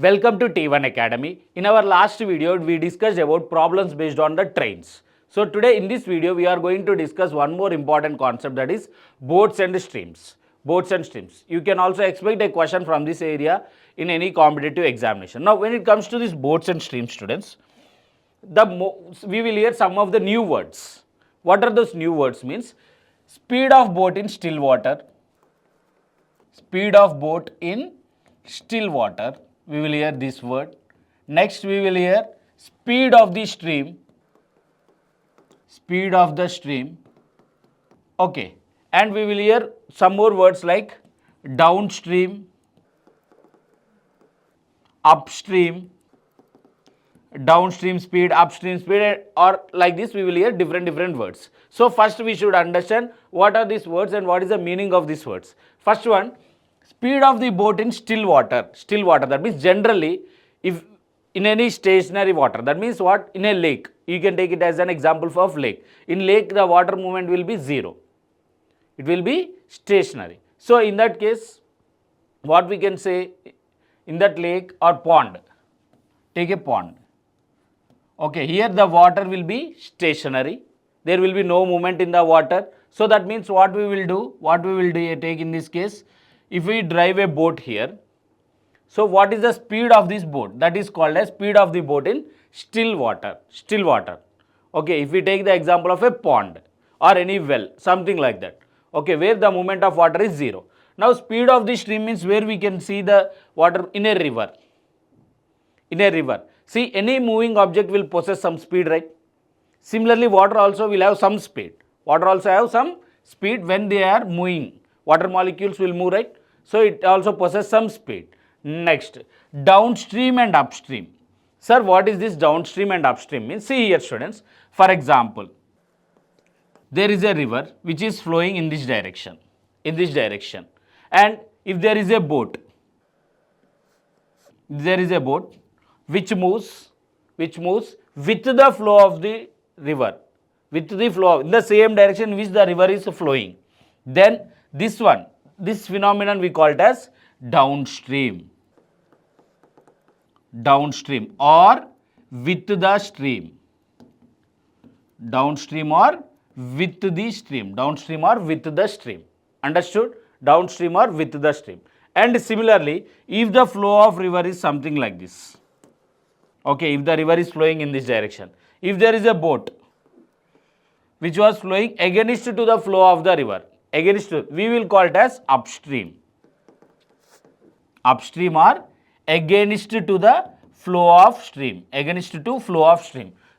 Welcome to TOneAcademy. In our last video, we discussed about problems based on the trains. So today in this video, we are going to discuss one more important concept, that is boats and streams. Boats and streams. You can also expect a question from this area in any competitive examination. Now, when it comes to these boats and streams, students, we will hear some of the new words. What are those new words? Means speed of boat in still water. Speed of boat in still water. We will hear this word. Next we will hear speed of the stream. Speed of the stream. Okay. And we will hear some more words like downstream, upstream, downstream speed, upstream speed, or like this we will hear different words. So first we should understand what are these words and what is the meaning of these words. First one, speed of the boat in still water. Still water, that means generally if in any stationary water, that means what? In a lake, you can take it as an example of lake. In lake the water movement will be zero. It will be stationary. So in that case, what we can say, in that lake or pond, take a pond. Okay, here the water will be stationary. There will be no movement in the water. So that means what we will do, take in this case, if we drive a boat here, so what is the speed of this boat? That is called as speed of the boat in still water. Still water. Okay, if we take the example of a pond or any well, something like that. Okay, where the movement of water is zero. Now speed of the stream means where we can see the water in a river. In a river. See, any moving object will possess some speed, right? Similarly, water also will have some speed. Water also have some speed when they are moving. Water molecules will move, right? So it also possesses some speed. Next, downstream and upstream. Sir, what is this downstream and upstream means? See here, students. For example, there is a river which is flowing in this direction. And if there is a boat, which moves with the flow of the river, in the same direction in which the river is flowing, then this phenomenon we call it as downstream or with the stream. Downstream or with the stream. Understood? Downstream or with the stream. And similarly, if the flow of river is something like this, okay, if the river is flowing in this direction, if there is a boat which was flowing against to the flow of the river, we will call it as upstream. Upstream or against to the flow of stream.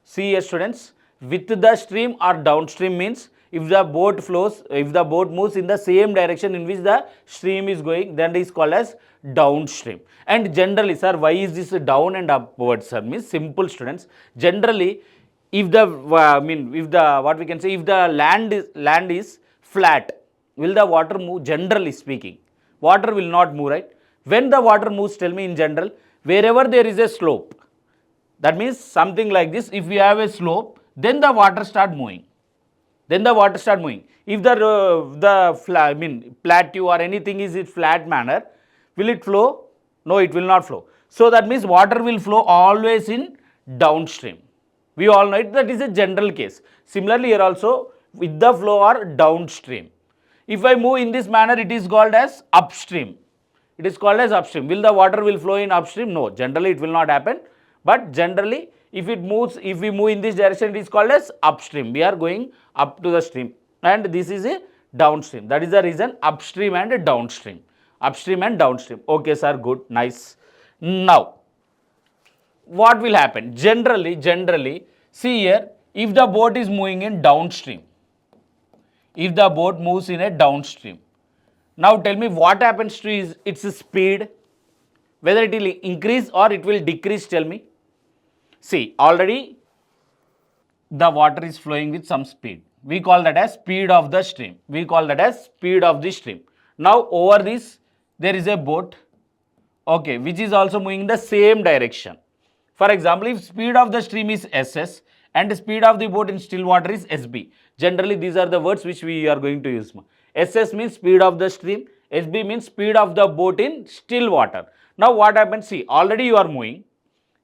See here, students, with the stream or downstream means if the boat moves in the same direction in which the stream is going, then it is called as downstream. And generally, sir, why is this down and upward, sir? Means simple, students. Generally, if the land is flat, will the water move? Generally speaking, water will not move, right? When the water moves, tell me in general, wherever there is a slope, that means something like this, if we have a slope, then the water start moving. If the plateau or anything is in flat manner, will it flow? No, it will not flow. So that means water will flow always in downstream. We all know it, that is a general case. Similarly, here also with the flow or downstream. If I move in this manner, it is called as upstream. Will the water flow in upstream? No, generally it will not happen. But generally, if we move in this direction, it is called as upstream. We are going up to the stream. And this is a downstream. That is the reason upstream and downstream. Okay, sir, good, nice. Now, what will happen? Generally, see here, if the boat is moving in downstream, now tell me what happens to its speed, whether it will increase or it will decrease, tell me. See, already the water is flowing with some speed. We call that as speed of the stream. Now over this, there is a boat, okay, which is also moving in the same direction. For example, if speed of the stream is SS and speed of the boat in still water is SB. Generally, these are the words which we are going to use. SS means speed of the stream, SB means speed of the boat in still water. Now what happens? See, already you are moving.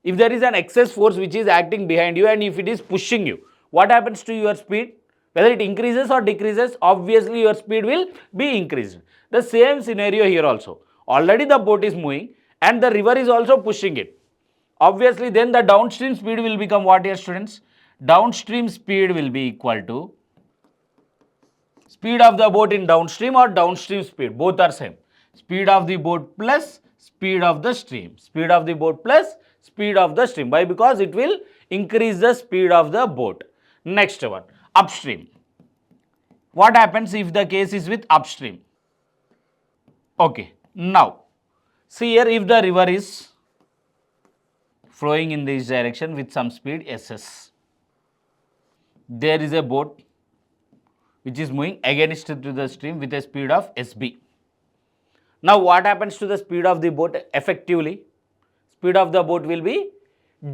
If there is an excess force which is acting behind you and if it is pushing you, what happens to your speed? Whether it increases or decreases, obviously your speed will be increased. The same scenario here also. Already the boat is moving and the river is also pushing it. Obviously then the downstream speed will become what here, students? Downstream speed will be equal to speed of the boat in downstream or downstream speed. Both are same. Speed of the boat plus speed of the stream. Speed of the boat plus speed of the stream. Why? Because it will increase the speed of the boat. Next one, upstream. What happens if the case is with upstream? Okay, now see here, if the river is flowing in this direction with some speed SS, there is a boat which is moving against to the stream with a speed of SB. Now what happens to the speed of the boat? Effectively, speed of the boat will be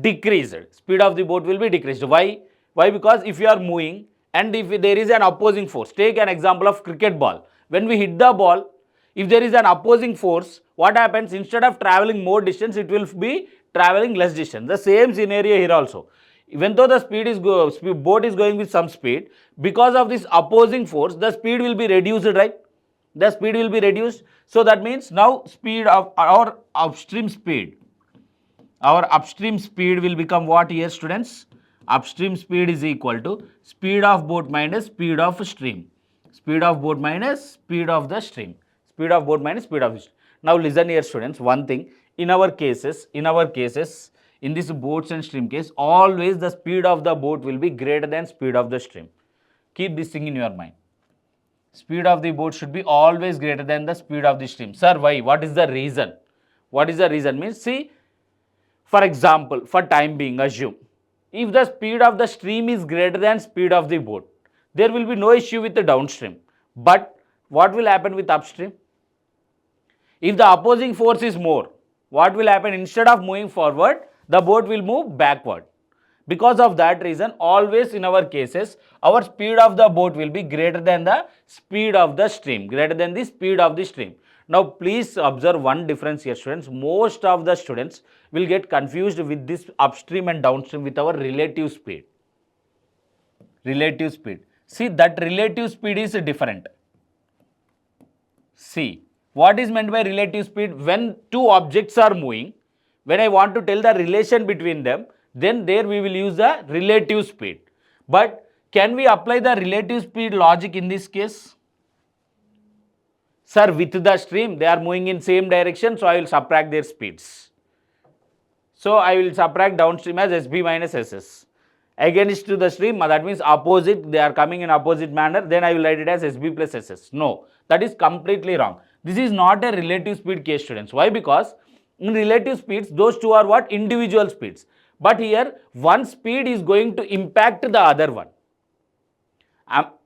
decreased. Speed of the boat will be decreased. Why? Why? Because if you are moving and if there is an opposing force, take an example of cricket ball. When we hit the ball, if there is an opposing force, what happens? Instead of traveling more distance, it will be traveling less distance. The same scenario here also. Even though the boat is going with some speed, because of this opposing force, the speed will be reduced, right? The speed will be reduced. So that means now speed of our upstream speed will become what here, students? Upstream speed is equal to speed of boat minus speed of stream. Speed of boat minus speed of the stream. Speed of boat minus speed of the stream. Now listen here, students, one thing. In our cases, in this boats and stream case, always the speed of the boat will be greater than speed of the stream. Keep this thing in your mind. Speed of the boat should be always greater than the speed of the stream. Sir, why? What is the reason? What is the reason? Means, see, for example, for time being, assume, if the speed of the stream is greater than speed of the boat, there will be no issue with the downstream. But what will happen with upstream? If the opposing force is more, what will happen? Instead of moving forward, the boat will move backward. Because of that reason, always in our cases, our speed of the boat will be greater than the speed of the stream, greater than the speed of the stream. Now, please observe one difference here, students. Most of the students will get confused with this upstream and downstream with our relative speed. Relative speed. See, that relative speed is different. See, what is meant by relative speed? When two objects are moving, when I want to tell the relation between them, then there we will use the relative speed. But can we apply the relative speed logic in this case? Sir, with the stream, they are moving in same direction, so I will subtract their speeds. So I will subtract downstream as SB minus SS. Against to the stream, that means opposite, they are coming in opposite manner, then I will write it as SB plus SS. No, that is completely wrong. This is not a relative speed case, students. Why? Because in relative speeds, those two are what? Individual speeds. But here, one speed is going to impact the other one.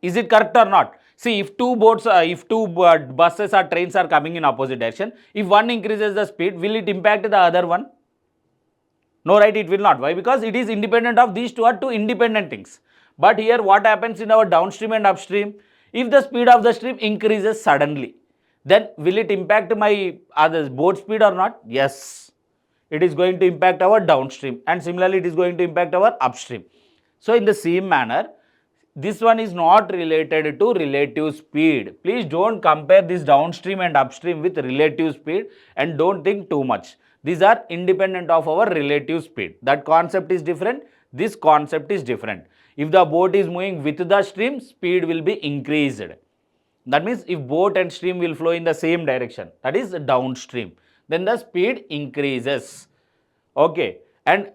Is it correct or not? See, if two buses or trains are coming in opposite direction, if one increases the speed, will it impact the other one? No, right? It will not. Why? Because it is independent of these two are two independent things. But here, what happens in our downstream and upstream? If the speed of the stream increases suddenly, then will it impact my boat speed or not? Yes. It is going to impact our downstream, and similarly it is going to impact our upstream. So in the same manner, this one is not related to relative speed. Please don't compare this downstream and upstream with relative speed and don't think too much. These are independent of our relative speed. That concept is different. This concept is different. If the boat is moving with the stream, speed will be increased. That means if boat and stream will flow in the same direction, that is downstream, then the speed increases. Okay. And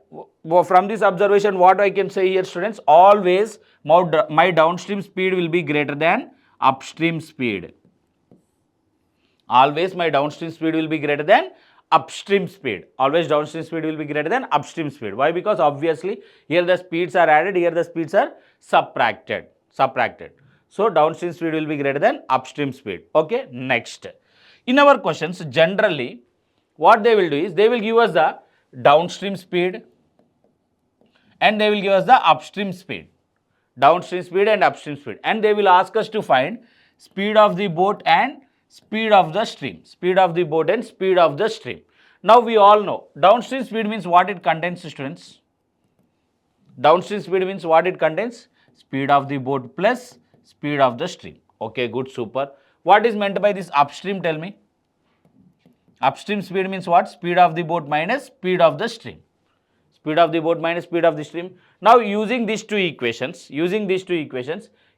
from this observation, what I can say here, students, always my downstream speed will be greater than upstream speed. Always my downstream speed will be greater than upstream speed. Always downstream speed will be greater than upstream speed. Why? Because obviously here the speeds are added, here the speeds are subtracted. So downstream speed will be greater than upstream speed. Okay. Next, in our questions, generally what they will do is they will give us the downstream speed and they will give us the upstream speed. Downstream speed and upstream speed. And they will ask us to find speed of the boat and speed of the stream. Speed of the boat and speed of the stream. Now we all know downstream speed means what it contains, students. Downstream speed means what it contains? Speed of the boat plus speed of the stream. Okay, good, super. What is meant by this upstream? Tell me. Upstream speed means what? Speed of the boat minus speed of the stream. Speed of the boat minus speed of the stream. Now using these two equations,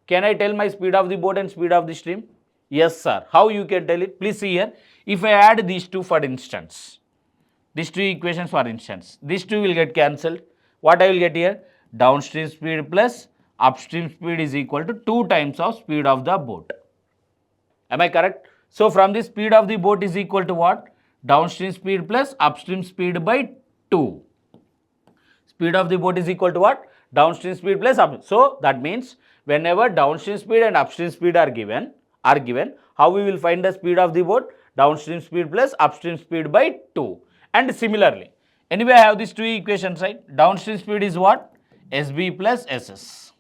can I tell my speed of the boat and speed of the stream? Yes, sir. How you can tell it? Please see here. If I add these two for instance, these two equations for instance, these two will get cancelled. What I will get here? Downstream speed plus upstream speed is equal to 2 times of speed of the boat. Am I correct? So from the speed of the boat is equal to what? Downstream speed plus upstream speed by 2. Speed of the boat is equal to what? Downstream speed plus upstream. So that means whenever downstream speed and upstream speed are given, how we will find the speed of the boat? Downstream speed plus upstream speed by 2. And similarly, anyway I have these two equations, right? Downstream speed is what? SB plus SS.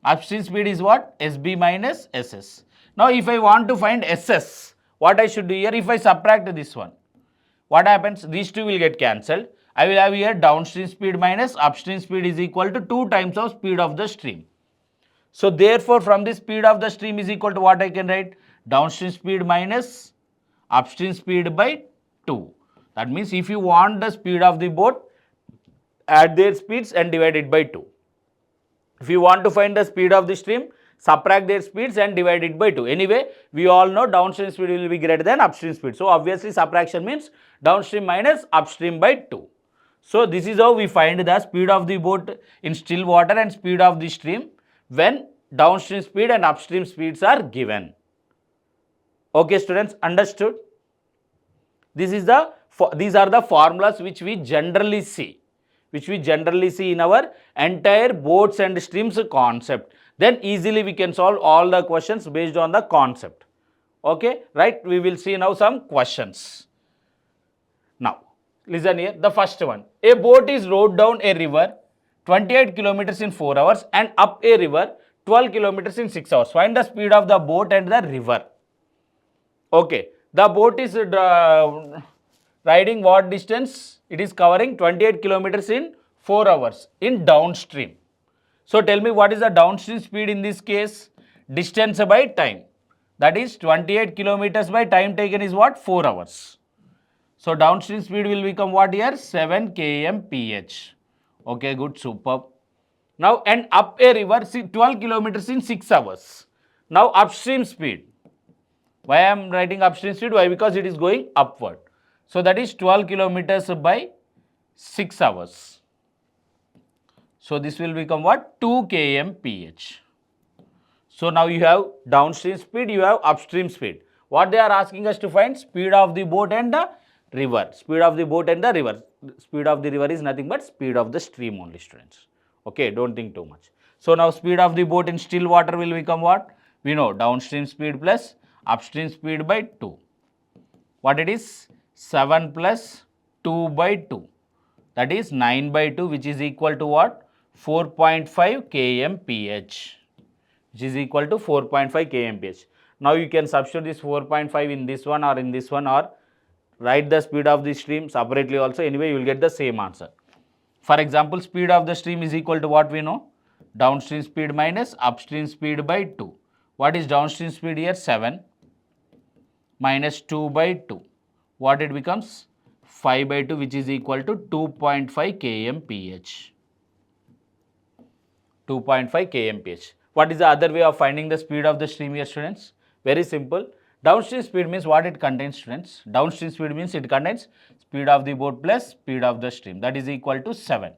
Upstream speed is what? SB minus SS. Now if I want to find SS, what I should do here? If I subtract this one, what happens? These two will get cancelled. I will have here downstream speed minus upstream speed is equal to 2 times of speed of the stream. So therefore from the speed of the stream is equal to what I can write? Downstream speed minus upstream speed by 2. That means if you want the speed of the boat, add their speeds and divide it by 2. If you want to find the speed of the stream, subtract their speeds and divide it by 2. Anyway, we all know downstream speed will be greater than upstream speed. So obviously subtraction means downstream minus upstream by 2. So this is how we find the speed of the boat in still water and speed of the stream when downstream speed and upstream speeds are given. Okay students, understood? These are the formulas which we generally see. In our entire boats and streams concept. Then easily we can solve all the questions based on the concept. Okay, right? We will see now some questions. Now, listen here, the first one. A boat is rowed down a river 28 kilometers in 4 hours and up a river 12 kilometers in 6 hours. Find the speed of the boat and the river. Okay, the boat is riding what distance? It is covering 28 kilometers in 4 hours in downstream. So tell me what is the downstream speed in this case? Distance by time. That is 28 kilometers by time taken is what? 4 hours. So downstream speed will become what here? 7 kmph. Okay, good, superb. Now and up a river 12 kilometers in 6 hours. Now upstream speed. Why I am writing upstream speed? Why? Because it is going upward. So that is 12 kilometers by 6 hours. So this will become what? 2 kmph. So now you have downstream speed, you have upstream speed. What they are asking us to find? Speed of the boat and the river. Speed of the boat and the river. Speed of the river is nothing but speed of the stream only, students. Okay, don't think too much. So now speed of the boat in still water will become what? We know downstream speed plus upstream speed by 2. What it is? 7 plus 2 by 2. That is 9 by 2, which is equal to what? 4.5 kmph. Which is equal to 4.5 kmph. Now you can substitute this 4.5 in this one or in this one, or write the speed of the stream separately also. Anyway, you will get the same answer. For example, speed of the stream is equal to what we know? Downstream speed minus upstream speed by 2. What is downstream speed here? 7 minus 2 by 2. What it becomes? 5 by 2, which is equal to 2.5 kmph. 2.5 kmph. What is the other way of finding the speed of the stream here, students? Very simple. Downstream speed means what it contains, students? Downstream speed means it contains speed of the boat plus speed of the stream. That is equal to 7.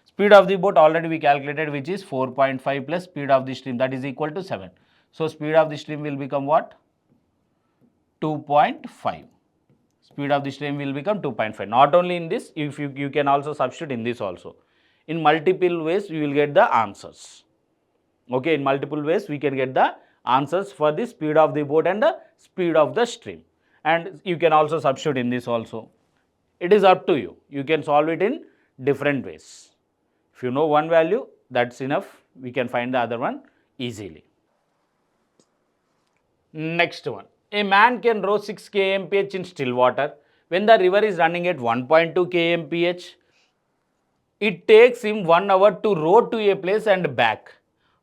Speed of the boat already we calculated, which is 4.5 plus speed of the stream. That is equal to 7. So speed of the stream will become what? 2.5. Speed of the stream will become 2.5. Not only in this, if you can also substitute in this also. In multiple ways, you will get the answers. Okay, in multiple ways, we can get the answers for the speed of the boat and the speed of the stream. And you can also substitute in this also. It is up to you. You can solve it in different ways. If you know one value, that's enough. We can find the other one easily. Next one. A man can row 6 kmph in still water When the river is running at 1.2 kmph, it takes him 1 hour to row to a place and back.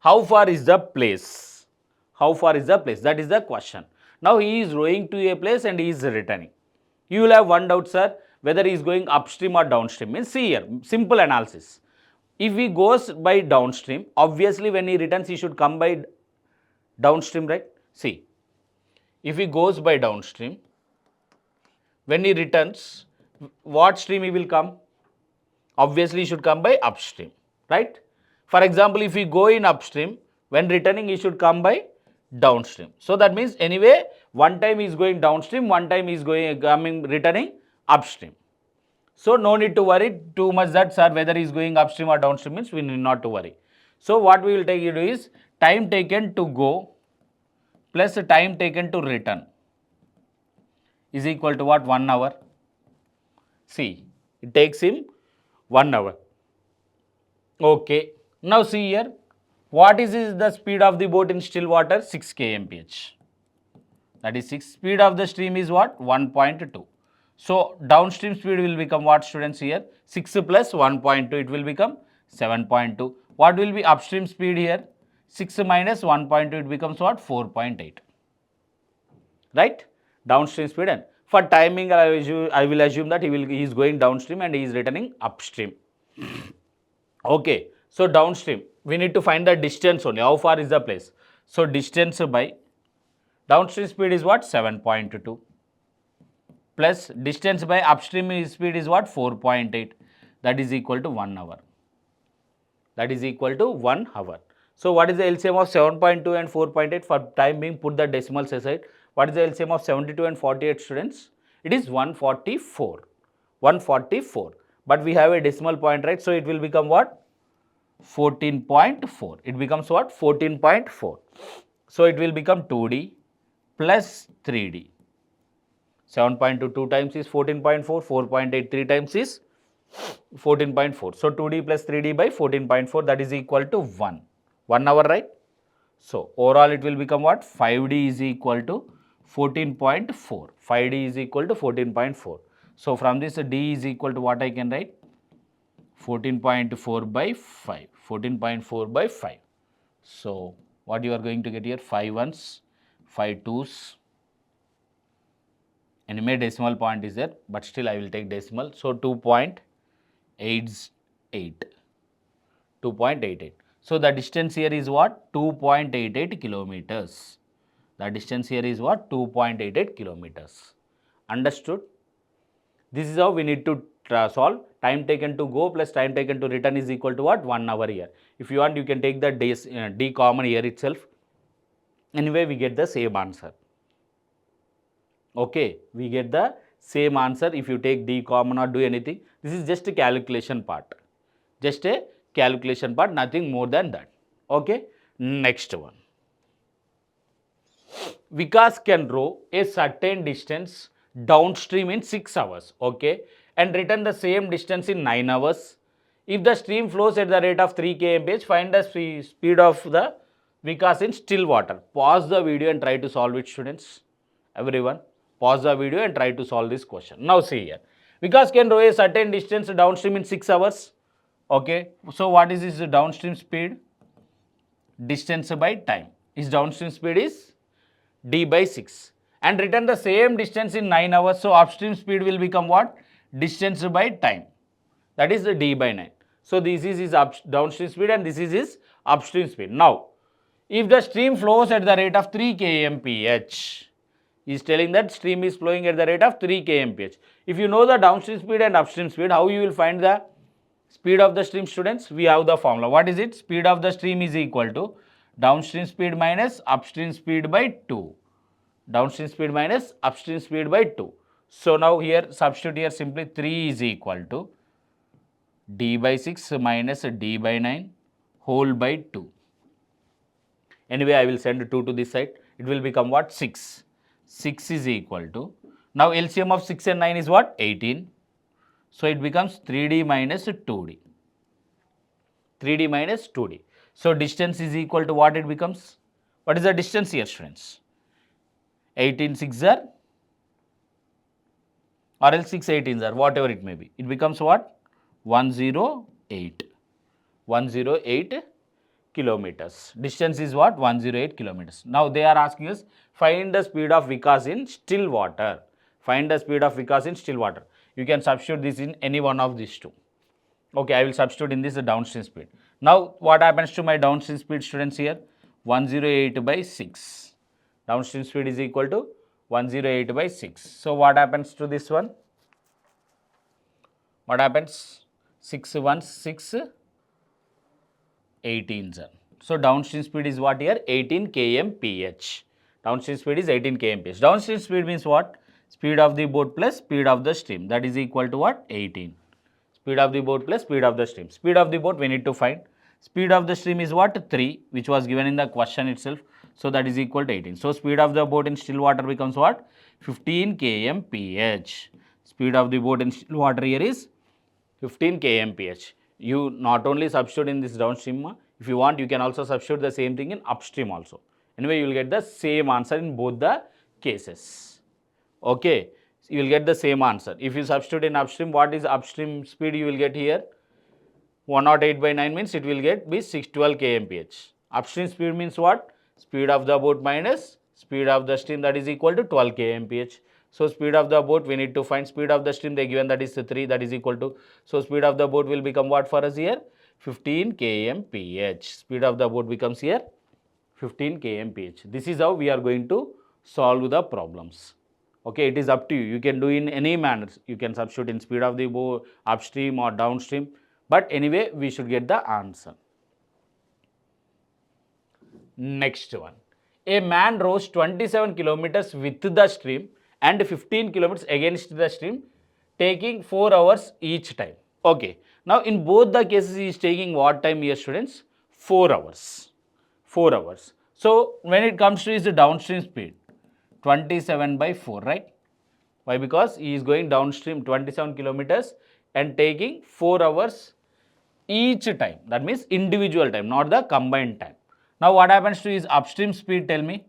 How far is the place? How far is the place? That is the question. Now he is rowing to a place and he is returning. You will have one doubt, sir, whether he is going upstream or downstream. Means see here, simple analysis. If he goes by downstream, obviously when he returns, he should come by downstream, right? See, if he goes by downstream, when he returns, what stream he will come? Obviously, he should come by upstream, right? For example, if we go in upstream, when returning, he should come by downstream. So that means anyway, one time he is going downstream, one time he is returning upstream. So no need to worry too much that, sir, whether he is going upstream or downstream means we need not to worry. So what we will take you to is time taken to go plus time taken to return is equal to what? 1 hour. See, it takes him 1 hour. Okay. Now see here, what is the speed of the boat in still water? 6 kmph. That is 6. Speed of the stream is what? 1.2. So downstream speed will become what, students, here? 6 plus 1.2, it will become 7.2. What will be upstream speed here? 6 minus 1.2, it becomes what? 4.8. Right? Downstream speed. And for timing, I will assume that he is going downstream and he is returning upstream. Okay, so downstream, we need to find the distance only. How far is the place? So distance by downstream speed is what? 7.2 plus distance by upstream speed is what? 4.8. That is equal to 1 hour. That is equal to 1 hour. So what is the LCM of 7.2 and 4.8? For time being, put the decimals aside. What is the LCM of 72 and 48, students? It is 144. 144. But we have a decimal point, right? So it will become what? 14.4. It becomes what? 14.4. So it will become 2D plus 3D. 7.2 2 times is 14.4. 4.8 3 times is 14.4. So 2D plus 3D by 14.4, that is equal to 1. 1 hour, right? So overall it will become what? 5D is equal to 14.4. 5D is equal to 14.4. So from this D is equal to what I can write? 14.4 by 5. 14.4 by 5. So what you are going to get here? 5 ones, 5 twos. Anyway, decimal point is there, but still I will take decimal. So 2.88. 2.88. So the distance here is what? 2.88 kilometers. The distance here is what? 2.88 kilometers. Understood? This is how we need to solve. Time taken to go plus time taken to return is equal to what? 1 hour here. If you want, you can take the D common here itself. Anyway, we get the same answer. Okay, we get the same answer if you take D common or do anything. This is just a calculation part. Just a calculation part, nothing more than that. Okay, next one. Vikas can row a certain distance downstream in 6 hours, okay, and return the same distance in 9 hours. If the stream flows at the rate of 3 kmph, find the speed of the Vikas in still water. Pause the video and try to solve it, students. Everyone, pause the video and try to solve this question. Now see here. Vikas can row a certain distance downstream in 6 hours. Okay, so what is his downstream speed? Distance by time. His downstream speed is D by 6. And return the same distance in 9 hours. So upstream speed will become what? Distance by time. That is the D by 9. So this is his downstream speed and this is his upstream speed. Now, if the stream flows at the rate of 3 kmph, he is telling that stream is flowing at the rate of 3 kmph. If you know the downstream speed and upstream speed, how you will find the speed of the stream, students? We have the formula. What is it? Speed of the stream is equal to downstream speed minus upstream speed by 2. Downstream speed minus upstream speed by 2. So now here substitute here simply 3 is equal to D by 6 minus D by 9 whole by 2. Anyway, I will send 2 to this side. It will become what? 6. 6 is equal to, now LCM of 6 and 9 is what? 18. So it becomes 3D minus 2D. 3D minus 2D. So distance is equal to what it becomes? What is the distance here, students? 18 6 are or else 6 18s are whatever it may be. It becomes what? 108. 108 kilometers. Distance is what? 108 kilometers. Now they are asking us find the speed of Vikas in still water. Find the speed of Vikas in still water. You can substitute this in any one of these two. Okay, I will substitute in this the downstream speed. Now what happens to my downstream speed, students, here? 108 by 6. Downstream speed is equal to 108 by 6. So what happens to this one? What happens? 6 1 6 18. So downstream speed is what here? 18 kmph. Downstream speed is 18 kmph. Downstream speed means what? Speed of the boat plus speed of the stream. That is equal to what? 18. Speed of the boat plus speed of the stream. Speed of the boat we need to find. Speed of the stream is what? 3, which was given in the question itself. So that is equal to 18. So speed of the boat in still water becomes what? 15 kmph. Speed of the boat in still water here is 15 kmph. You not only substitute in this downstream, if you want you can also substitute the same thing in upstream also. Anyway, you will get the same answer in both the cases. Okay, you will get the same answer. If you substitute in upstream, what is upstream speed you will get here? 108 by 9 means it will get be 612 kmph. Upstream speed means what? Speed of the boat minus speed of the stream, that is equal to 12 kmph. So speed of the boat we need to find. Speed of the stream they given, that is 3, that is equal to. So speed of the boat will become what for us here? 15 kmph. Speed of the boat becomes here 15 kmph. This is how we are going to solve the problems. Okay, it is up to you. You can do in any manner. You can substitute in speed of the boat, upstream or downstream. But anyway, we should get the answer. Next one. A man rows 27 kilometers with the stream and 15 kilometers against the stream, taking 4 hours each time. Okay. Now, in both the cases, he is taking what time here, students? 4 hours. 4 hours. So, when it comes to his downstream speed, 27 by 4, right? Why? Because he is going downstream 27 kilometers and taking 4 hours each time. That means individual time, not the combined time. Now, what happens to his upstream speed? Tell me.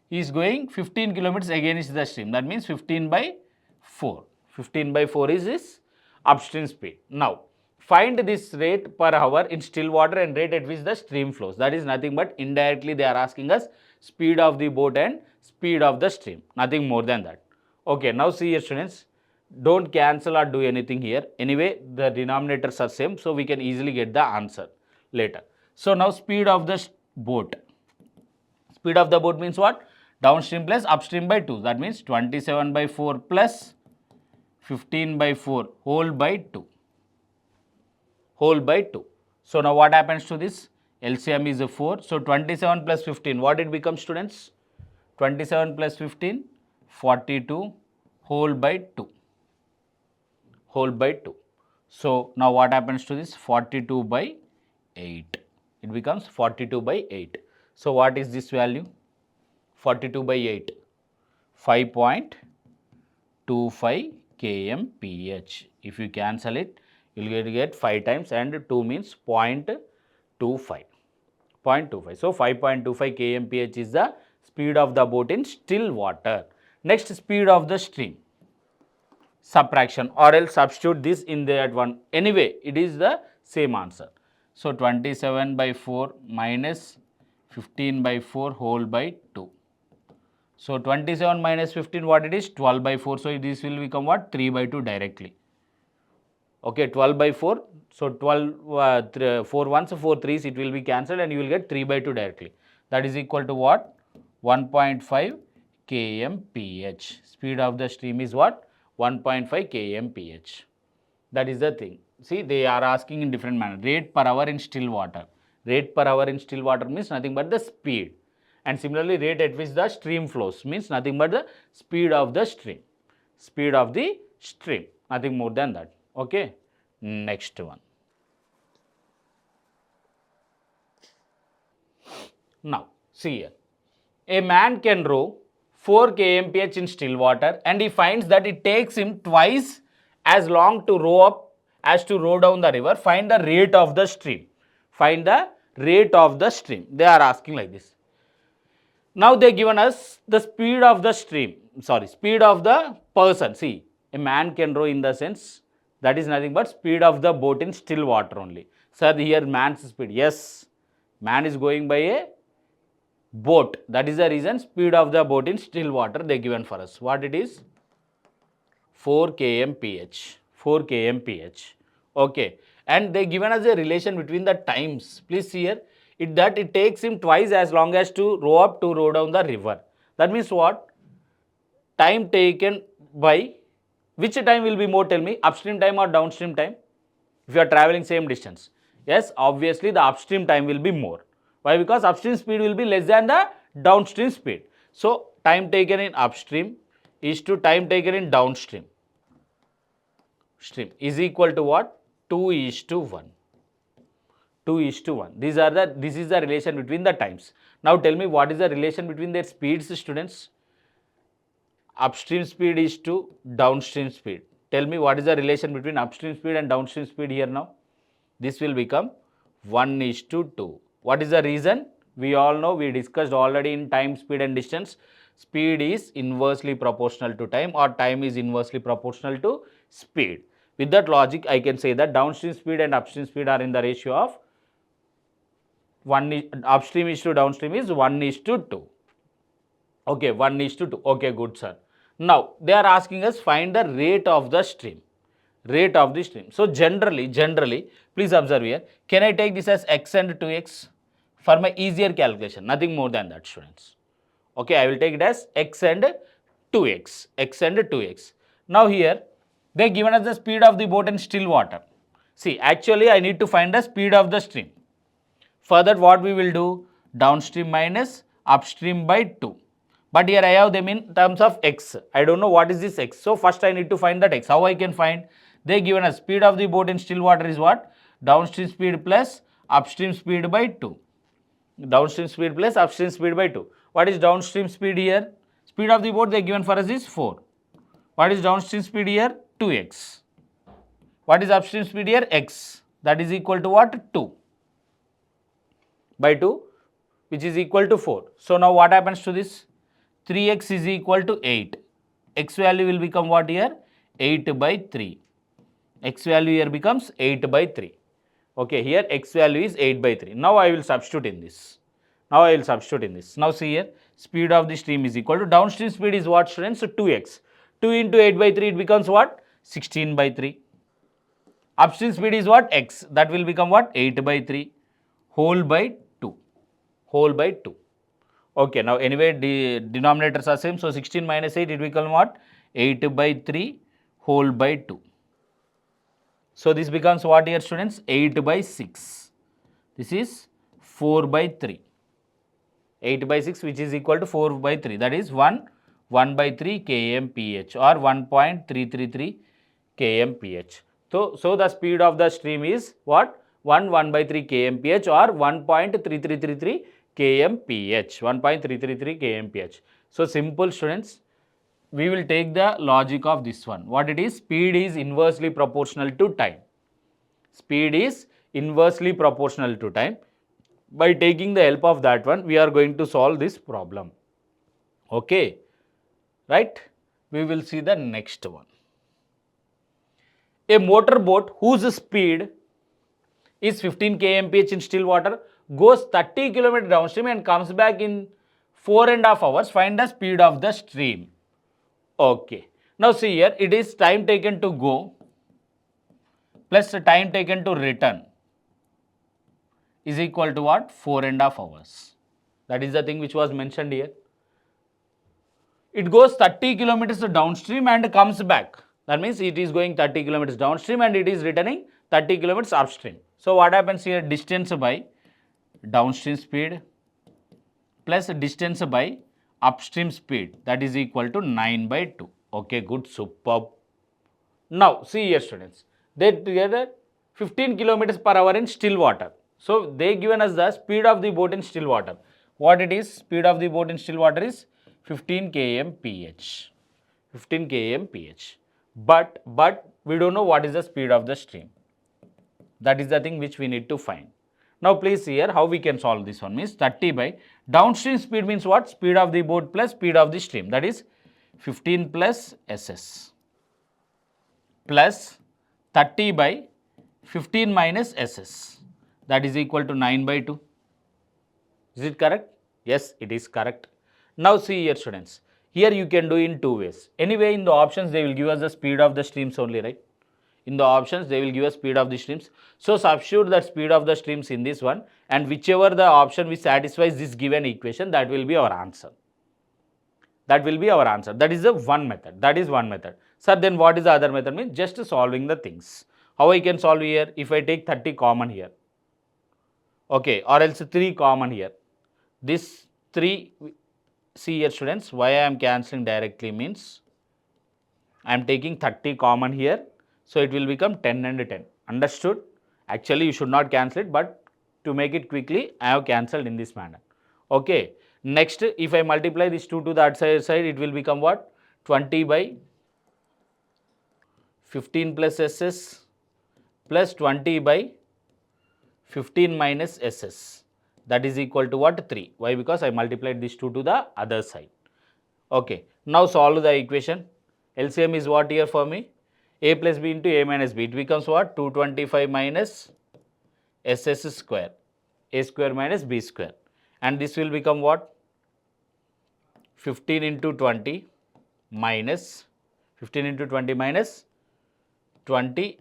He is going 15 kilometers against the stream. That means 15 by 4. 15 by 4 is his upstream speed. Now, find this rate per hour in still water and rate at which the stream flows. That is nothing but indirectly they are asking us speed of the boat and speed of the stream. Nothing more than that. Okay, now see here, students. Don't cancel or do anything here. Anyway, the denominators are same, so we can easily get the answer later. So now speed of the boat. Speed of the boat means what? Downstream plus upstream by 2. That means 27 by 4 plus 15 by 4 whole by 2. Whole by 2. So now what happens to this? LCM is a 4. So 27 plus 15. What it becomes, students? 27 plus 15, 42 whole by 2. Whole by 2. So now what happens to this? 42 by 8. It becomes 42 by 8. So what is this value? 42 by 8. 5.25 kmph. If you cancel it, you will get 5 times and 2 means 0.25. 0.25. So 5.25 kmph is the speed of the boat in still water. Next, speed of the stream. Subtraction or else substitute this in that one. Anyway, it is the same answer. So 27 by 4 minus 15 by 4 whole by 2. So 27 minus 15, what it is? 12 by 4. So this will become what? 3 by 2 directly. Okay, 12 by 4. So 12, 4 ones, 4 threes, it will be cancelled and you will get 3 by 2 directly. That is equal to what? 1.5 kmph. Speed of the stream is what? 1.5 kmph. That is the thing. See, they are asking in different manner. Rate per hour in still water. Rate per hour in still water means nothing but the speed. And similarly, rate at which the stream flows means nothing but the speed of the stream. Speed of the stream. Nothing more than that. Okay. Next one. Now, see here. A man can row 4 kmph in still water and he finds that it takes him twice as long to row up as to row down the river. Find the rate of the stream. Find the rate of the stream. They are asking like this. Now they given us the speed of the stream. Sorry, speed of the person. See, A man can row in the sense that is nothing but speed of the boat in still water only. Sir, here man's speed. Yes, man is going by a boat. That is the reason speed of the boat in still water they given for us. What it is? 4 kmph. 4 kmph. Okay. And they given us a relation between the times. Please see here. It takes him twice as long as to row up to row down the river. That means what? Time taken by, which time will be more, tell me, upstream time or downstream time? If you are traveling same distance. Yes, obviously the upstream time will be more. Why? Because upstream speed will be less than the downstream speed. So, time taken in upstream is to time taken in downstream. Stream is equal to what? 2:1. 2:1. This is the relation between the times. Now tell me, what is the relation between their speeds, students? Upstream speed is to downstream speed. Tell me, what is the relation between upstream speed and downstream speed here now? This will become 1:2. What is the reason? We all know, we discussed already in time, speed and distance. Speed is inversely proportional to time, or time is inversely proportional to speed. With that logic, I can say that downstream speed and upstream speed are in the ratio of upstream is to downstream is 1:2. Okay, 1:2. Okay, good, sir. Now, they are asking us find the rate of the stream. Rate of the stream. So, generally, please observe here. Can I take this as x and 2x? For my easier calculation, nothing more than that, students. Okay, I will take it as x and 2x. X and 2x. Now, here, they given us the speed of the boat in still water. See, actually, I need to find the speed of the stream. For that, what we will do? Downstream minus upstream by 2. But here I have them in terms of x. I don't know what is this x. So, first I need to find that x. How I can find? They given us speed of the boat in still water is what? Downstream speed plus upstream speed by 2. Downstream speed plus upstream speed by 2. What is downstream speed here? Speed of the boat they given for us is 4. What is downstream speed here? 2x. What is upstream speed here? X. That is equal to what? 2 by 2, which is equal to 4. So, now what happens to this? 3x is equal to 8. X value will become what here? 8 by 3. X value here becomes 8 by 3. Okay, here x value is 8 by 3. Now, I will substitute in this. Now, see here, speed of the stream is equal to downstream speed is what, students? So, 2x. 2 into 8 by 3, it becomes what? 16 by 3. Upstream speed is what? X. That will become what? 8 by 3 whole by 2. Whole by 2. Okay, now anyway, the denominators are same. So, 16 minus 8, it will become what? 8 by 3 whole by 2. So, this becomes what here, students? 8 by 6. This is 4 by 3. 8 by 6, which is equal to 4 by 3. That is 1 by 3 kmph or 1.333 kmph. So, the speed of the stream is what? 1 by 3 kmph or 1.3333 kmph. 1.333 kmph. So, simple, students. We will take the logic of this one. What it is? Speed is inversely proportional to time. Speed is inversely proportional to time. By taking the help of that one, we are going to solve this problem. Okay, right? We will see the next one. A motor boat whose speed is 15 kmph in still water goes 30 km downstream and comes back in 4.5 hours. Find the speed of the stream. Okay. Now, see here, it is time taken to go plus time taken to return is equal to what? 4.5 hours. That is the thing which was mentioned here. It goes 30 kilometers downstream and comes back. That means it is going 30 kilometers downstream and it is returning 30 kilometers upstream. So, what happens here? Distance by downstream speed plus distance by upstream speed, that is equal to 9 by 2. Okay, good, superb. Now, see here, students. They together 15 kilometers per hour in still water. So, they given us the speed of the boat in still water. What it is? Speed of the boat in still water is 15 kmph. 15 kmph. But we don't know what is the speed of the stream. That is the thing which we need to find. Now, please see here how we can solve this one. Means 30 by downstream speed means what? Speed of the boat plus speed of the stream. That is 15 plus SS. plus 30 by 15 minus SS, that is equal to 9 by 2. Is it correct? Yes, it is correct. Now see here students, here you can do in two ways. Anyway, in the options they will give us the speed of the streams only, right? In the options they will give us speed of the streams. So substitute that speed of the streams in this one, and whichever the option which satisfies this given equation, that will be our answer. That will be our answer. That is the one method. That is one method. Sir, then what is the other method? Means just solving the things. How I can solve here? If I take 30 common here, okay, or else 3 common here. This 3, see here students, why I am cancelling directly means I am taking 30 common here. So it will become 10 and 10. Understood? Actually, you should not cancel it, but to make it quickly, I have cancelled in this manner. Okay. Next, if I multiply this 2 to the other side, it will become what? 20 by 15 plus SS plus 20 by 15 minus SS. That is equal to what? 3. Why? Because I multiplied this 2 to the other side. Okay. Now solve the equation. LCM is what here for me? A plus B into A minus B. It becomes what? 225 minus SS square. A square minus B square. And this will become what? 15 into 20 minus 15 into 20 minus 20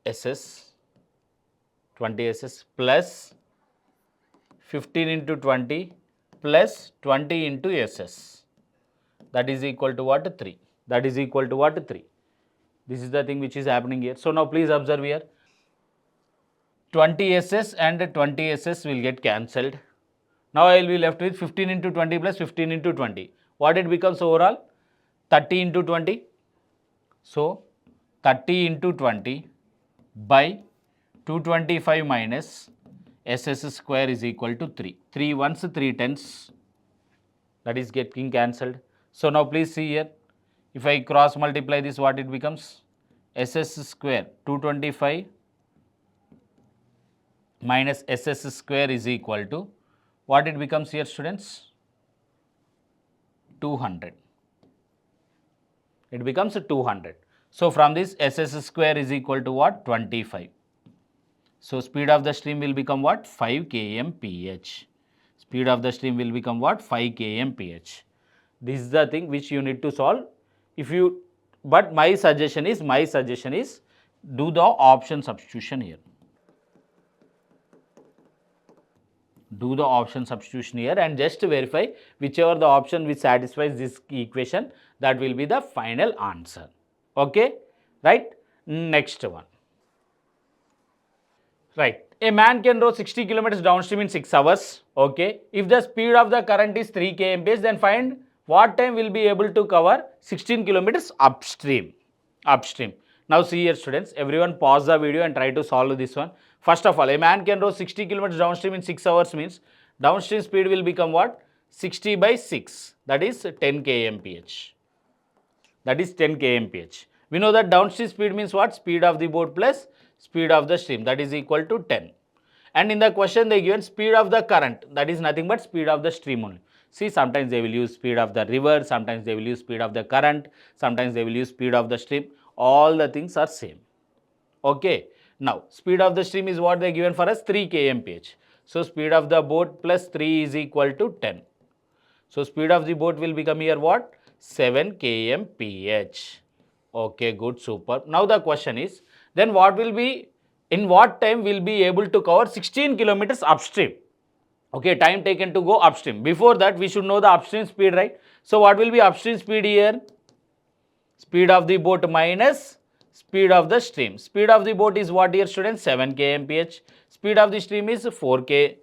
SS plus 15 into 20 plus 20 into SS. That is equal to what? 3. That is equal to what? 3. This is the thing which is happening here. So now please observe here. 20 SS and 20 SS will get cancelled. Now I will be left with 15 into 20 plus 15 into 20. What it becomes overall? 30 into 20. So 30 into 20 by 225 minus SS square is equal to 3. 3 ones, 3 tens. That is getting cancelled. So now please see here. If I cross multiply this, what it becomes? SS square 225 minus SS square is equal to what it becomes here students? 200. It becomes 200. So from this SS square is equal to what? 25. So speed of the stream will become what? 5 kmph. Speed of the stream will become what? 5 kmph. This is the thing which you need to solve. But my suggestion is do the option substitution here. Do the option substitution here and just verify whichever the option which satisfies this equation, that will be the final answer. Okay, right? Next one. Right. A man can row 60 kilometers downstream in 6 hours. Okay. If the speed of the current is 3 kmph, then find what time will be able to cover 16 kilometers upstream. Now see here students, everyone pause the video and try to solve this one. First of all, a man can row 60 kilometers downstream in 6 hours means downstream speed will become what? 60 by 6, that is 10 kmph. That is 10 kmph. We know that downstream speed means what? Speed of the boat plus speed of the stream, that is equal to 10. And in the question they given speed of the current, that is nothing but speed of the stream only. See, sometimes they will use speed of the river, sometimes they will use speed of the current, sometimes they will use speed of the stream. All the things are same. Okay. Now, speed of the stream is what they given for us? 3 kmph. So, speed of the boat plus 3 is equal to 10. So, speed of the boat will become here what? 7 kmph. Okay, good, super. Now, the question is, then what will be, in what time will be able to cover 16 kilometers upstream? Okay, time taken to go upstream. Before that, we should know the upstream speed, right? So, what will be upstream speed here? Speed of the boat minus speed of the stream. Speed of the boat is what here students? 7 kmph. Speed of the stream is 4k.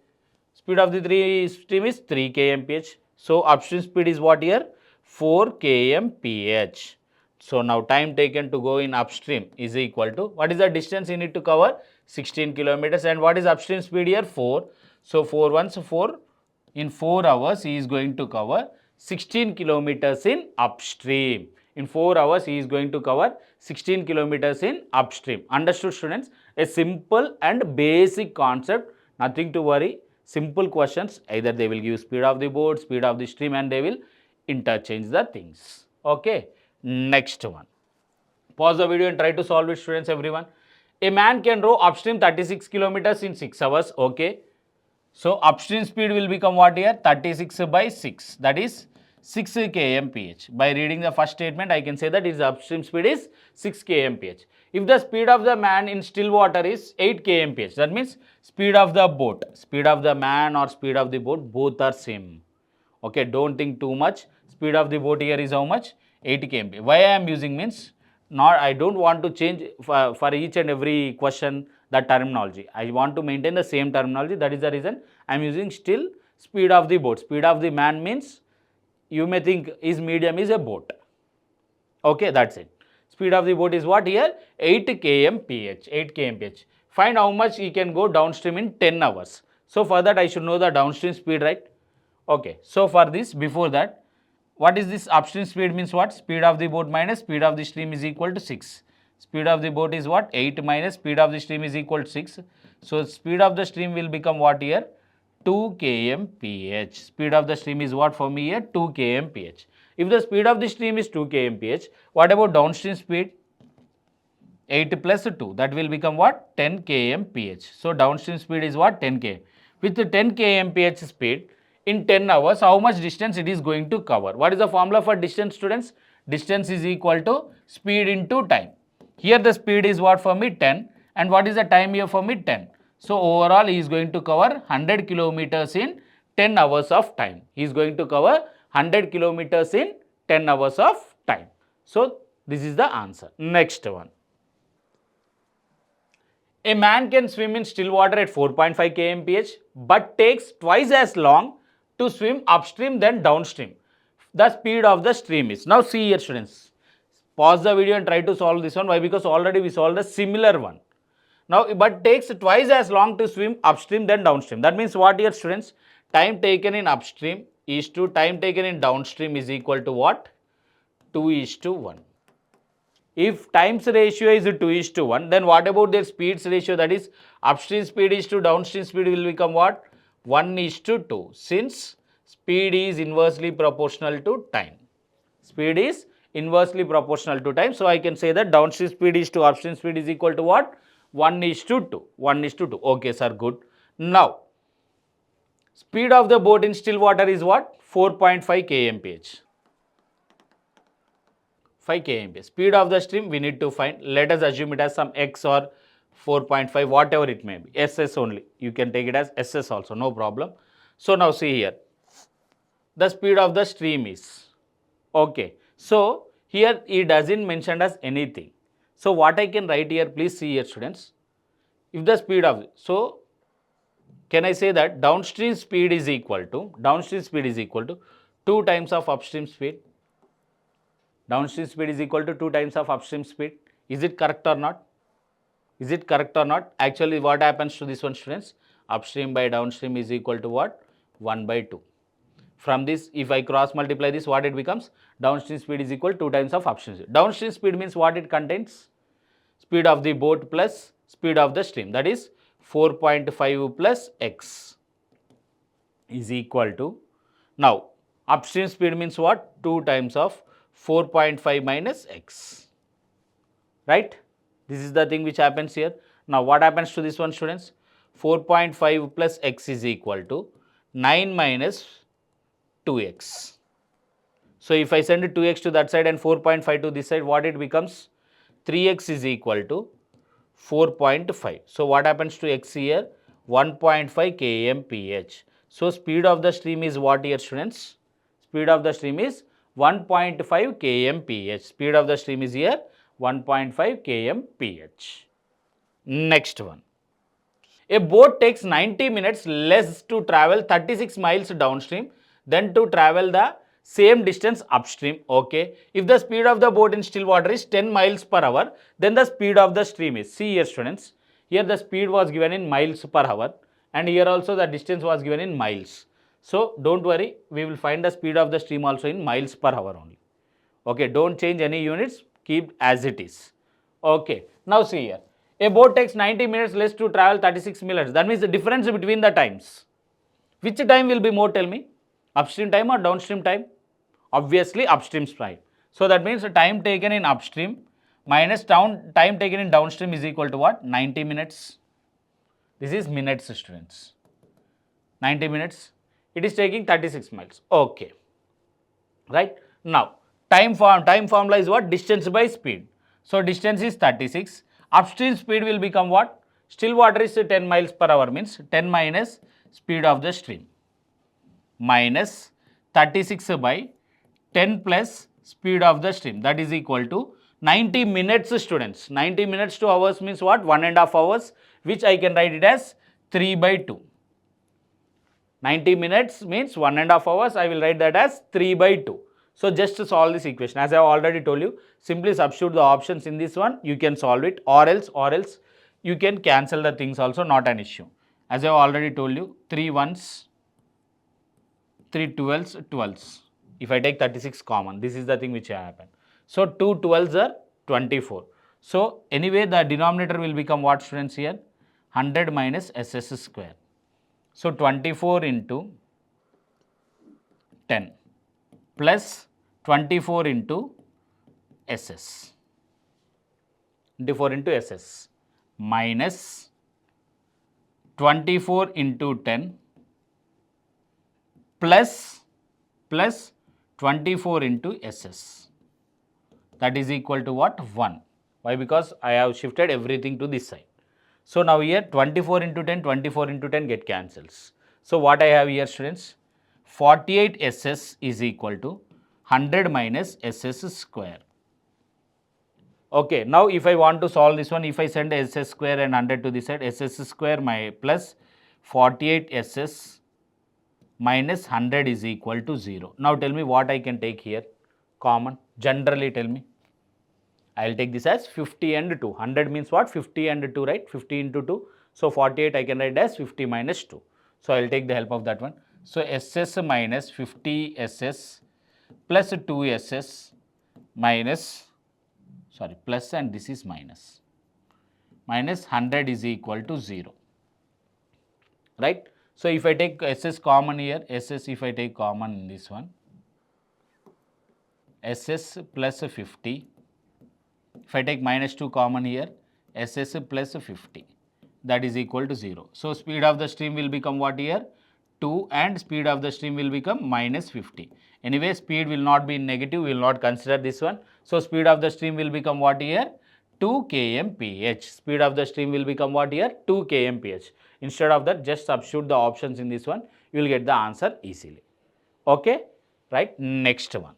Speed of the stream is 3 kmph. So upstream speed is what here? 4 kmph. So now time taken to go in upstream is equal to, what is the distance you need to cover? 16 kilometers. And what is upstream speed here? 4. So 4 ones 4. In 4 hours he is going to cover 16 kilometers in upstream. In 4 hours he is going to cover 16 kilometers in upstream. Understood students? A simple and basic concept, nothing to worry. Simple questions, either they will give speed of the boat, speed of the stream, and they will interchange the things. Okay, next one. Pause the video and try to solve it, students, everyone. A man can row upstream 36 kilometers in 6 hours. Okay. So upstream speed will become what here? 36 by 6. That is 6 kmph. By reading the first statement, I can say that its upstream speed is 6 kmph. If the speed of the man in still water is 8 kmph, that means speed of the boat, speed of the man or speed of the boat, both are same. Okay, don't think too much. Speed of the boat here is how much? 80 km. Why I am using means, not I don't want to change for each and every question the terminology. I want to maintain the same terminology. That is the reason I am using still speed of the boat. Speed of the man means, you may think is medium is a boat. Okay, that's it. Speed of the boat is what here? 8 kmph. 8 kmph. Find how much he can go downstream in 10 hours. So for that I should know the downstream speed, right? Okay, so for this, before that, what is this upstream speed means what? Speed of the boat minus speed of the stream is equal to 6. Speed of the boat is what? 8 minus speed of the stream is equal to 6. So speed of the stream will become what here? 2 kmph. Speed of the stream is what for me here? 2 kmph. If the speed of the stream is 2 kmph, what about downstream speed? 8 plus 2, that will become what? 10 kmph. So downstream speed is what? 10 km. With the 10 kmph speed, in 10 hours, how much distance it is going to cover? What is the formula for distance, students? Distance is equal to speed into time. Here the speed is what for me? 10. And what is the time here for me? 10. So overall he is going to cover 100 kilometers in 10 hours of time. He is going to cover 100 kilometers in 10 hours of time. So this is the answer. Next one. A man can swim in still water at 4.5 kmph but takes twice as long to swim upstream than downstream. The speed of the stream is. Now see here, students. Pause the video and try to solve this one. Why? Because already we solved a similar one. Now, but takes twice as long to swim upstream than downstream. That means what here, students? Time taken in upstream is to time taken in downstream is equal to what? 2:1. If times ratio is 2:1, then what about their speeds ratio? That is, upstream speed is to downstream speed will become what? 1:2. Since speed is inversely proportional to time. Speed is inversely proportional to time. So I can say that downstream speed is to upstream speed is equal to what? 1:2. 1:2. Okay, sir, good. Now, speed of the boat in still water is what? 4.5 kmph. 5 kmph. Speed of the stream we need to find. Let us assume it as some x or 4.5, whatever it may be. SS only. You can take it as SS also, no problem. So now see here. The speed of the stream is. Okay. So here it doesn't mention as anything. So what I can write here, please see here, students. If the speed of, so can I say that downstream speed is equal to 2 times of upstream speed? Downstream speed is equal to 2 times of upstream speed. Is it correct or not? Is it correct or not? Actually, what happens to this one, students? Upstream by downstream is equal to what? 1/2. From this, if I cross multiply this, what it becomes? Downstream speed is equal to 2 times of upstream speed. Downstream speed means what it contains? Speed of the boat plus speed of the stream. That is 4.5 plus x is equal to, now upstream speed means what? 2 times of 4.5 minus x. Right? This is the thing which happens here. Now what happens to this one, students? 4.5 plus x is equal to 9 minus 2x. So if I send 2x to that side and 4.5 to this side, what it becomes? 3x is equal to 4.5. So what happens to x here? 1.5 kmph. So speed of the stream is what here, students? Speed of the stream is 1.5 kmph. Speed of the stream is here 1.5 kmph. Next one. A boat takes 90 minutes less to travel 36 miles downstream than to travel the same distance upstream. Okay. If the speed of the boat in still water is 10 miles per hour, then the speed of the stream is. See here, students. Here the speed was given in miles per hour and here also the distance was given in miles. So don't worry, we will find the speed of the stream also in miles per hour only. Okay, don't change any units, keep as it is. Okay, now see here. A boat takes 90 minutes less to travel 36 minutes. That means the difference between the times. Which time will be more, tell me? Upstream time or downstream time? Obviously upstream time. So that means the time taken in upstream minus time taken in downstream is equal to what? 90 minutes. This is minutes, students. 90 minutes. It is taking 36 miles. Okay. Right? Now, time formula is what? Distance by speed. So, distance is 36. Upstream speed will become what? Still water is 10 miles per hour, means 10 minus speed of the stream minus 36 by 10 plus speed of the stream, that is equal to 90 minutes, students. 90 minutes to hours means what? 1.5 hours, which I can write it as 3 by 2. 90 minutes means 1.5 hours, I will write that as 3 by 2. So, just to solve this equation, as I have already told you, simply substitute the options in this one, you can solve it, or else you can cancel the things also, not an issue. As I have already told you, 3 ones, 3 12s. If I take 36 common, this is the thing which happened. So, 2 12s are 24. So, anyway, the denominator will become what, students, here? 100 minus SS square. So, 24 into 10 plus 24 into SS. 24 into SS minus 24 into 10 plus 24 into SS. That is equal to what? 1. Why? Because I have shifted everything to this side. So, now here 24 into 10, 24 into 10 get cancels. So, what I have here, students? 48 SS is equal to 100 minus SS square. Okay, now if I want to solve this one, if I send SS square and 100 to this side, SS square plus 48 SS minus 100 is equal to 0. Now tell me what I can take here, common, generally tell me. I will take this as 50 and 2. 100 means what? 50 and 2, right? 50 into 2. So, 48 I can write as 50 minus 2. So, I will take the help of that one. So, SS minus 50 SS plus 2 SS minus, sorry, plus and this is minus 100 is equal to 0, right? So, if I take SS common here, SS if I take common in this one, SS plus 50, if I take minus 2 common here, SS plus 50, that is equal to 0. So, speed of the stream will become what here? 2 and speed of the stream will become minus 50. Anyway, speed will not be negative, we will not consider this one. So, speed of the stream will become what here? 2 kmph. Speed of the stream will become what here? 2 kmph. Instead of that, just substitute the options in this one, you will get the answer easily. Okay, right? Next one.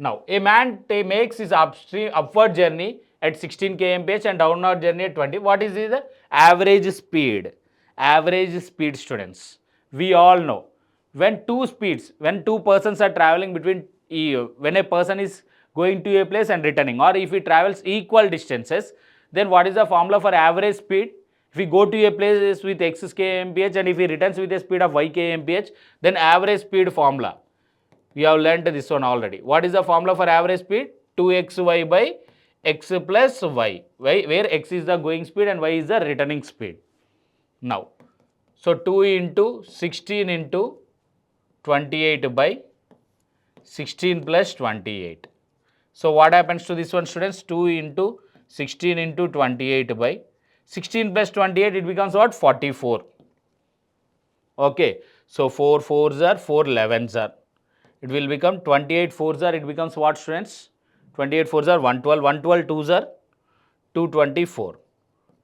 Now, a man makes his upward journey at 16 kmph and downward journey at 20. What is the average speed? Average speed, students. We all know when two persons are traveling between, when a person is going to a place and returning, or if he travels equal distances, then what is the formula for average speed? If we go to a place with x kmph and if he returns with a speed of y kmph, then average speed formula. We have learnt this one already. What is the formula for average speed? 2xy by x plus y, where x is the going speed and y is the returning speed. Now, so 2 into 16 into 28 by 16 plus 28. So, what happens to this one, students? 2 into 16 into 28 by 16 plus 28, it becomes what? 44. Okay. So, 4 4s are 4 11s are. It will become 28 4s are, it becomes what, students? 28 4s are 112, 112 2s are 224,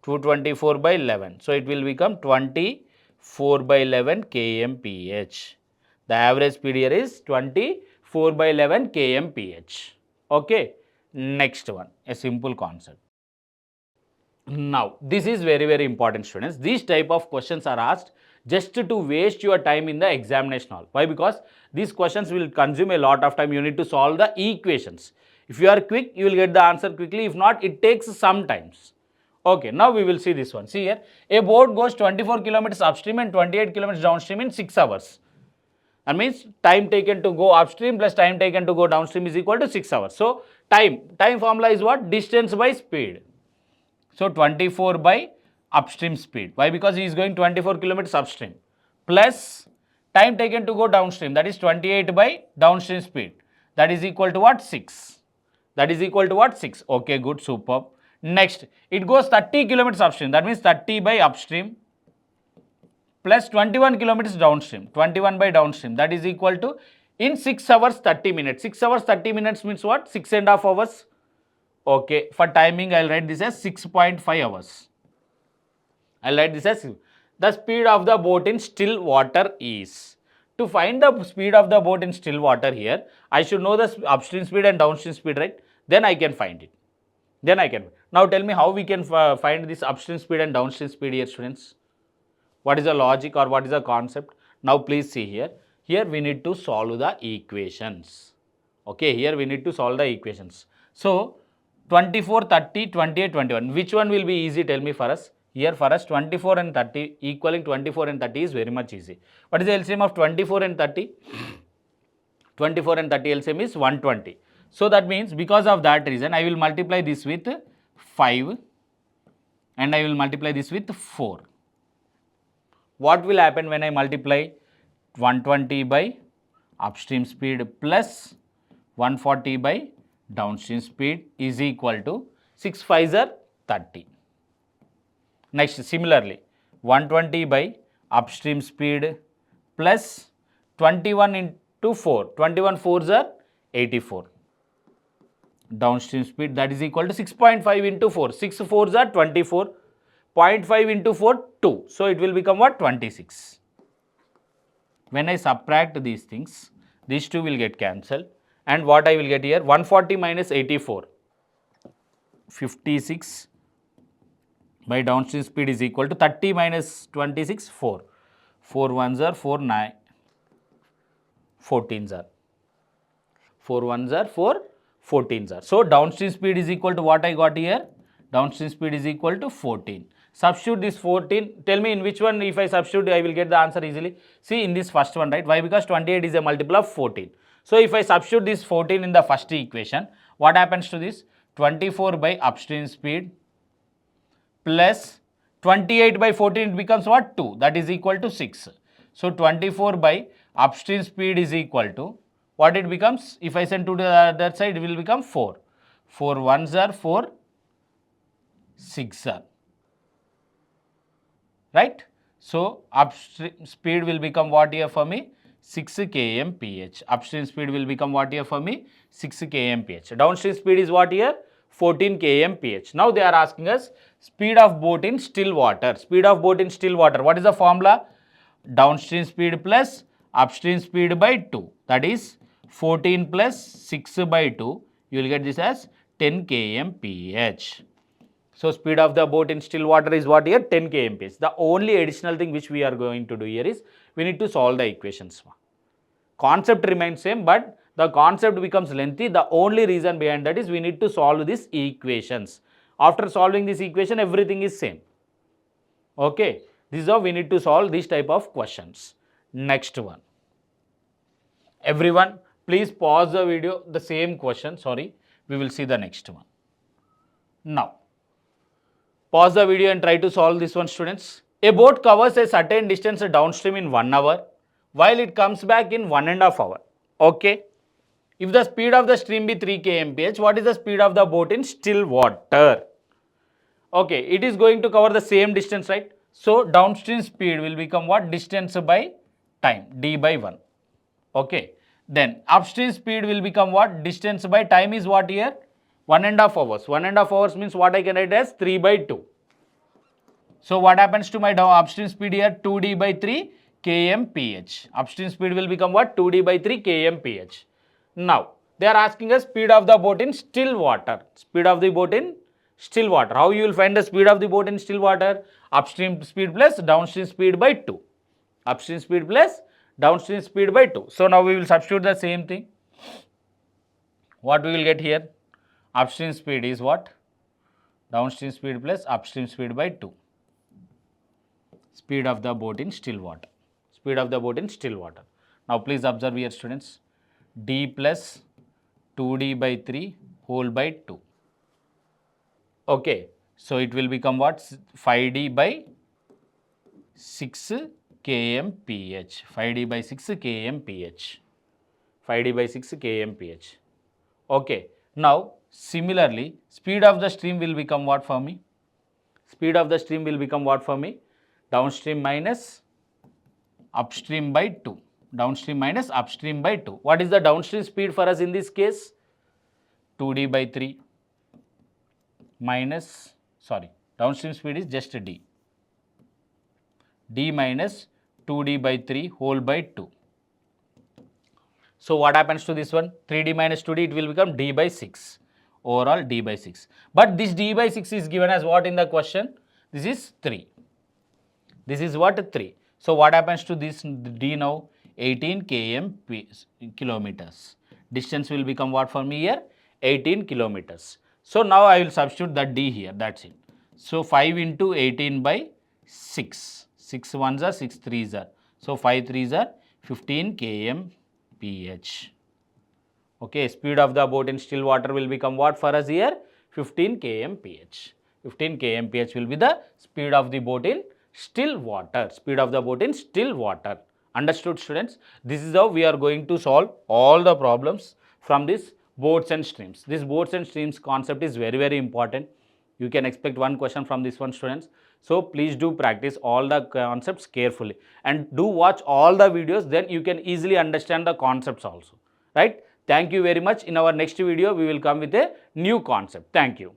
224 by 11. So, it will become 24 by 11 kmph. The average speed here is 24 by 11 kmph. Okay. Next one, a simple concept. Now, this is very, very important, students. These type of questions are asked just to waste your time in the examination hall. Why? Because these questions will consume a lot of time. You need to solve the equations. If you are quick, you will get the answer quickly. If not, it takes some times. Okay, now we will see this one. See here, a boat goes 24 kilometers upstream and 28 kilometers downstream in 6 hours. That means time taken to go upstream plus time taken to go downstream is equal to 6 hours. So, time formula is what? Distance by speed. So, 24 by upstream speed. Why? Because he is going 24 kilometers upstream plus time taken to go downstream, that is 28 by downstream speed, that is equal to what? 6. That is equal to what? 6. Okay, good, superb. Next, it goes 30 kilometers upstream. That means 30 by upstream plus 21 kilometers downstream. 21 by downstream. That is equal to in 6 hours 30 minutes. 6 hours 30 minutes means what? 6.5 hours. Okay, for timing I'll write this as 6.5 hours. I'll write this as the speed of the boat in still water is. To find the speed of the boat in still water here, I should know the upstream speed and downstream speed, right? Then I can find it. Then I can. Now tell me how we can find this upstream speed and downstream speed here, students. What is the logic or what is the concept? Now please see here. Here we need to solve the equations. Okay, here we need to solve the equations. So 24, 30, 28, 21. Which one will be easy? Tell me for us. Here for us 24 and 30 equaling 24 and 30 is very much easy. What is the LCM of 24 and 30? 24 and 30 LCM is 120. So that means because of that reason I will multiply this with 5 and I will multiply this with 4. What will happen when I multiply 120 by upstream speed plus 140 by downstream speed is equal to 6 5s are 30. Next, similarly 120 by upstream speed plus 21 into 4. 21 4s are 84. Downstream speed, that is equal to 6.5 into 4. 6 4s are 24. 0.5 into 4, 2. So it will become what? 26. When I subtract these things, these two will get cancelled. And what I will get here? 140 minus 84. 56 by downstream speed is equal to 30 minus 26, 4. 4 1s are 4, 9. 14s are. 4 1s are 4, 14s are. So downstream speed is equal to what I got here? Downstream speed is equal to 14. Substitute this 14. Tell me in which one if I substitute I will get the answer easily. See in this first one, right? Why? Because 28 is a multiple of 14. So if I substitute this 14 in the first equation, what happens to this? 24 by upstream speed plus 28 by 14 it becomes what? 2. That is equal to 6. So 24 by upstream speed is equal to what it becomes? If I send to the other side it will become 4. 4 1s are 4, 6 are. Right? So upstream speed will become what here for me? 6 kmph. Upstream speed will become what here for me? 6 kmph. Downstream speed is what here? 14 kmph. Now they are asking us speed of boat in still water. Speed of boat in still water. What is the formula? Downstream speed plus upstream speed by 2. That is 14 plus 6 by 2. You will get this as 10 kmph. So speed of the boat in still water is what here? 10 kmph. The only additional thing which we are going to do here is we need to solve the equations. Concept remains same, but the concept becomes lengthy. The only reason behind that is we need to solve these equations. After solving this equation, everything is same. Okay. This is how we need to solve this type of questions. Next one. Everyone, please pause the video. The same question. Sorry. We will see the next one. Now. Pause the video and try to solve this one, students. A boat covers a certain distance downstream in 1 hour, while it comes back in 1.5 hours. Okay. If the speed of the stream be 3 kmph, what is the speed of the boat in still water? Okay, it is going to cover the same distance, right? So downstream speed will become what? Distance by time, d by 1. Okay. Then upstream speed will become what? Distance by time is what here? 1.5 hours. 1.5 hours means what I can write as 3 by 2. So what happens to my upstream speed here? 2d by 3 kmph. Upstream speed will become what? 2d by 3 kmph. Now, they are asking us speed of the boat in still water. Speed of the boat in still water. How you will find the speed of the boat in still water? Upstream speed plus downstream speed by 2. Upstream speed plus downstream speed by 2. So now we will substitute the same thing. What we will get here? Upstream speed is what? Downstream speed plus upstream speed by 2. Speed of the boat in still water. Speed of the boat in still water. Now please observe here, students. D plus 2d by 3 whole by 2. Okay. So it will become what? 5d by 6 kmph. 5d by 6 kmph. 5d by 6 kmph. Okay. Now Similarly, speed of the stream will become what for me? Speed of the stream will become what for me? Downstream minus upstream by 2. Downstream minus upstream by 2. What is the downstream speed for us in this case? 2d by 3 minus, downstream speed is just d. d minus 2d by 3 whole by 2. So what happens to this one? 3d minus 2d, it will become d by 6. Overall d by 6. But this d by 6 is given as what in the question? This is 3. This is what? 3. So what happens to this d now? 18 kilometers. Distance will become what for me here? 18 kilometers. So now I will substitute that d here. That's it. So 5 into 18 by 6. 6 ones are 6 threes are. So 5 threes are 15 kmph. Okay, speed of the boat in still water will become what for us here? 15 kmph. 15 kmph will be the speed of the boat in still water. Speed of the boat in still water. Understood, students? This is how we are going to solve all the problems from this boats and streams. This boats and streams concept is very, very important. You can expect one question from this one, students. So please do practice all the concepts carefully and do watch all the videos, then you can easily understand the concepts also. Right? Thank you very much. In our next video, we will come with a new concept. Thank you.